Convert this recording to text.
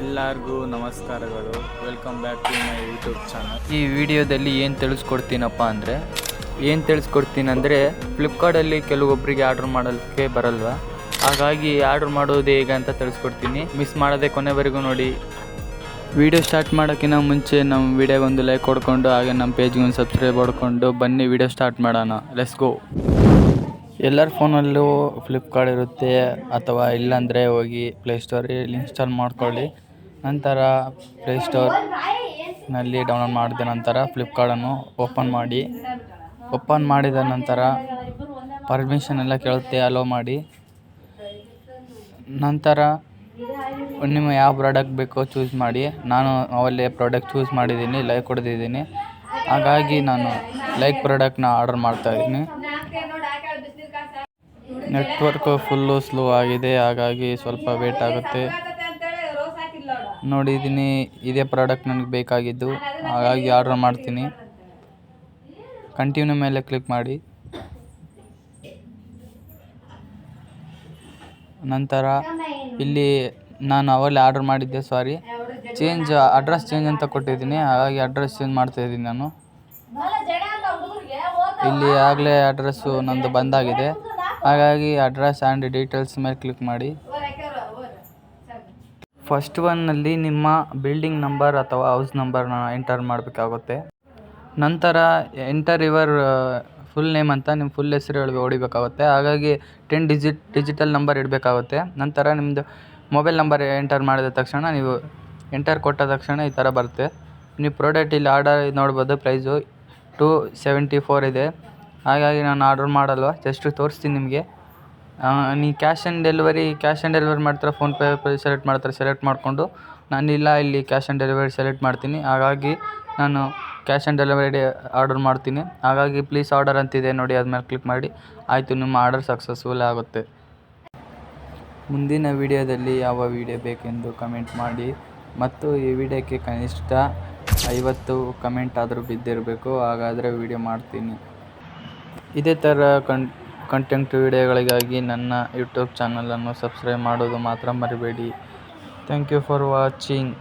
ಎಲ್ಲರಿಗೂ ನಮಸ್ಕಾರಗಳು. Welcome back to my YouTube channel. ಈ ವಿಡಿಯೋದಲ್ಲಿ ಏನು ತಿಳಿಸ್ಕೊಡ್ತೀನಪ್ಪ ಅಂದರೆ ಫ್ಲಿಪ್ಕಾರ್ಟಲ್ಲಿ ಕೆಲವೊಬ್ಬರಿಗೆ ಆರ್ಡ್ರ್ ಮಾಡೋಕ್ಕೆ ಬರಲ್ವ, ಹಾಗಾಗಿ ಆರ್ಡ್ರ್ ಮಾಡೋದು ಹೇಗೆ ಅಂತ ತಿಳಿಸ್ಕೊಡ್ತೀನಿ. ಮಿಸ್ ಮಾಡದೆ ಕೊನೆವರೆಗೂ ನೋಡಿ. ವಿಡಿಯೋ ಸ್ಟಾರ್ಟ್ ಮಾಡೋಕ್ಕಿಂತ ಮುಂಚೆ ನಮ್ಮ ವಿಡಿಯೋಗೊಂದು ಲೈಕ್ ಕೊಡ್ಕೊಂಡು ಹಾಗೆ ನಮ್ಮ ಪೇಜ್ಗೆ ಒಂದು ಸಬ್ಸ್ಕ್ರೈಬ್ ಮಾಡ್ಕೊಂಡು ಬನ್ನಿ ವಿಡಿಯೋ ಸ್ಟಾರ್ಟ್ ಮಾಡೋಣ. Let's go. ಎಲ್ಲರ ಫೋನಲ್ಲೂ ಫ್ಲಿಪ್ಕಾರ್ಟ್ ಇರುತ್ತೆ, ಅಥವಾ ಇಲ್ಲಾಂದರೆ ಹೋಗಿ ಪ್ಲೇಸ್ಟೋರಲ್ಲಿ ಇನ್ಸ್ಟಾಲ್ ಮಾಡ್ಕೊಳ್ಳಿ. ನಂತರ ಪ್ಲೇಸ್ಟೋರ್ನಲ್ಲಿ ಡೌನ್ಲೋಡ್ ಮಾಡಿದ ನಂತರ ಫ್ಲಿಪ್ಕಾರ್ಟನ್ನು ಓಪನ್ ಮಾಡಿದ ನಂತರ ಪರ್ಮಿಷನ್ ಎಲ್ಲ ಕೇಳುತ್ತೆ, ಅಲೋ ಮಾಡಿ. ನಂತರ ನಿಮ್ಮ ಯಾವ ಪ್ರಾಡಕ್ಟ್ ಬೇಕೋ ಚೂಸ್ ಮಾಡಿ. ನಾನು ಅವಲ್ಲೇ ಪ್ರಾಡಕ್ಟ್ ಚೂಸ್ ಮಾಡಿದ್ದೀನಿ, ಲೈಕ್ ಕೊಡ್ತಿದ್ದೀನಿ. ಹಾಗಾಗಿ ನಾನು ಲೈಕ್ ಪ್ರಾಡಕ್ಟ್ನ ಆರ್ಡರ್ ಮಾಡ್ತಾಯಿದ್ದೀನಿ. ನೆಟ್ವರ್ಕ್ ಫುಲ್ಲು ಸ್ಲೋ ಆಗಿದೆ, ಹಾಗಾಗಿ ಸ್ವಲ್ಪ ವೇಟ್ ಆಗುತ್ತೆ. ನೋಡಿದ್ದೀನಿ, ಇದೇ ಪ್ರಾಡಕ್ಟ್ ನನಗೆ ಬೇಕಾಗಿದ್ದು, ಹಾಗಾಗಿ ಆರ್ಡರ್ ಮಾಡ್ತೀನಿ. ಕಂಟಿನ್ಯೂ ಮೇಲೆ ಕ್ಲಿಕ್ ಮಾಡಿ. ನಂತರ ಇಲ್ಲಿ ನಾನು ಅವಲ್ಲೇ ಆರ್ಡರ್ ಮಾಡಿದ್ದೆ, ಅಡ್ರೆಸ್ ಚೇಂಜ್ ಅಂತ ಕೊಟ್ಟಿದ್ದೀನಿ, ಹಾಗಾಗಿ ಅಡ್ರೆಸ್ ಚೇಂಜ್ ಮಾಡ್ತಾಯಿದ್ದೀನಿ ನಾನು. ಇಲ್ಲಿ ಆಗಲೇ ಅಡ್ರೆಸ್ಸು ನಮ್ಮದು ಬಂದಾಗಿದೆ, ಹಾಗಾಗಿ ಅಡ್ರೆಸ್ ಆ್ಯಂಡ್ ಡೀಟೇಲ್ಸ್ ಮೇಲೆ ಕ್ಲಿಕ್ ಮಾಡಿ. ಫಸ್ಟ್ ಒನ್ನಲ್ಲಿ ನಿಮ್ಮ ಬಿಲ್ಡಿಂಗ್ ನಂಬರ್ ಅಥವಾ ಹೌಸ್ ನಂಬರ್ನ ಎಂಟರ್ ಮಾಡಬೇಕಾಗುತ್ತೆ. ನಂತರ ಎಂಟರ್ ಯುವರ್ ಫುಲ್ ನೇಮ್ ಅಂತ ನಿಮ್ಮ ಫುಲ್ ಹೆಸರು ಹೊಡಿಬೇಕಾಗುತ್ತೆ, ಹಾಗಾಗಿ 10 ಡಿಜಿಟಲ್ ನಂಬರ್ ಇಡಬೇಕಾಗುತ್ತೆ. ನಂತರ ನಿಮ್ಮದು ಮೊಬೈಲ್ ನಂಬರ್ ಎಂಟರ್ ಮಾಡಿದ ತಕ್ಷಣ, ನೀವು ಎಂಟರ್ ಕೊಟ್ಟ ತಕ್ಷಣ ಈ ಥರ ಬರುತ್ತೆ. ನೀವು ಪ್ರಾಡಕ್ಟ್ ಇಲ್ಲಿ ಆರ್ಡರ್ ನೋಡ್ಬೋದು, ಪ್ರೈಸು 274 ಇದೆ. ಹಾಗಾಗಿ ನಾನು ಆರ್ಡರ್ ಮಾಡಲ್ವ, ಜಸ್ಟ್ ತೋರಿಸ್ತೀನಿ ನಿಮಗೆ. ನೀವು ಕ್ಯಾಶ್ ಆನ್ ಡೆಲಿವರಿ ಮಾಡ್ತಾರೆ, ಫೋನ್ಪೇ ಸೆಲೆಕ್ಟ್ ಮಾಡಿಕೊಂಡು, ನಾನಿಲ್ಲ ಇಲ್ಲಿ ಕ್ಯಾಶ್ ಆನ್ ಡೆಲಿವರಿ ಸೆಲೆಕ್ಟ್ ಮಾಡ್ತೀನಿ. ಹಾಗಾಗಿ ನಾನು ಕ್ಯಾಶ್ ಆನ್ ಡೆಲಿವರಿ ಆರ್ಡರ್ ಮಾಡ್ತೀನಿ. ಹಾಗಾಗಿ ಪ್ಲೀಸ್ ಆರ್ಡರ್ ಅಂತಿದೆ ನೋಡಿ, ಅದ್ಮೇಲೆ ಕ್ಲಿಕ್ ಮಾಡಿ. ಆಯಿತು, ನಿಮ್ಮ ಆರ್ಡರ್ ಸಕ್ಸಸ್ಫುಲ್ ಆಗುತ್ತೆ. ಮುಂದಿನ ವಿಡಿಯೋದಲ್ಲಿ ಯಾವ ವಿಡಿಯೋ ಬೇಕೆಂದು ಕಮೆಂಟ್ ಮಾಡಿ, ಮತ್ತು ಈ ವಿಡಿಯೋಕ್ಕೆ ಕನಿಷ್ಠ 50 ಕಮೆಂಟ್ ಆದರೂ ಬಿದ್ದಿರಬೇಕು, ಹಾಗಾದರೆ ವಿಡಿಯೋ ಮಾಡ್ತೀನಿ. ಇದೇ ಥರ ಕಂಟೆಂಟ್ ವಿಡಿಯೋಗಳಿಗಾಗಿ ನನ್ನ ಯೂಟ್ಯೂಬ್ ಚಾನಲನ್ನು ಸಬ್ಸ್ಕ್ರೈಬ್ ಮಾಡೋದು ಮಾತ್ರ ಮರಿಬೇಡಿ. Thank you for watching.